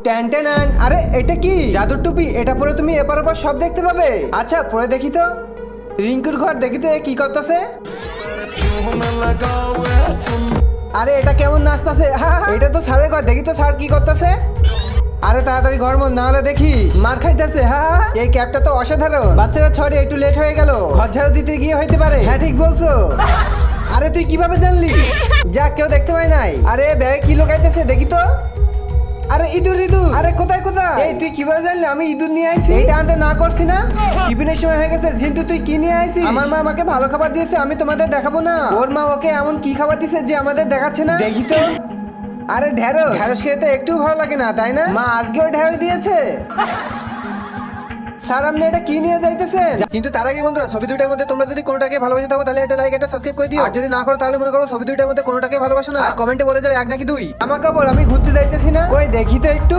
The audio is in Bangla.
টেন টেন আরে এটা কি জাদুর টুপি? এটা পরে তুমি এপার ওপার সব দেখতে পাবে। আচ্ছা পরে দেখি তো। রিঙ্কুর ঘর দেখি তো এ কি করতেছে। আরে এটা কেমন নাচতেছে? এটা তো স্যারের ঘর, দেখি তো স্যার কি করতেছে। আরে তাড়াতাড়ি ঘর মন, না হলে দেখি মার খাইতেছে। এই ক্যাবটা তো অসাধারণ। বাচ্চারা ছড়ে একটু লেট হয়ে গেল, ঘর ঝাড়ু দিতে গিয়ে হইতে পারে। হ্যাঁ ঠিক বলছো। আরে তুই কিভাবে জানলি? যা কেউ দেখতে পাই নাই। আরে ব্যাগে কি লোকাইতেছে দেখি তো। আরে ইঁদুর ইঁদুর। আরে কোথায় কোথায়? এই তুই কিভাবে জানলি আমি ইঁদুর নিয়ে আইছি? এইটা আনতে না করছি না? টিফিনের সময় হয়ে গেছে। ঝিন্টু তুই কি নিয়ে আইছিস? আমার মা আমাকে ভালো খাবার দিয়েছে, আমি তোমাদের দেখাবো না? ওর মা ওকে এমন কি খাবার দিয়েছে যে আমাদের দেখাচ্ছে না? দেখি তো। আরে ঢেঁড়স। ঢেঁড়স খেয়ে তো একটু ভালো লাগে না তাই না? মা আজকেও ঢেঁড়স দিয়েছে। স্যার আপনি এটা কি নিয়ে যাইতেছেন? কিন্তু তার আগে বন্ধুরা, ছবি দুইটার মধ্যে তোমরা যদি কোনোটাকে ভালোবাসে থাকো তাহলে এটা লাইক এটা সাবস্ক্রাইব করে দিও। আর যদি না করো তাহলে মনে করো ছবি দুইটার মধ্যে কোনোটাকে ভালোবাসো না। আর কমেন্টে বলে যাও এক নাকি দুই। আমার কাপড় আমি ঘুরতে যাইতেছি না। কই দেখি তো একটু।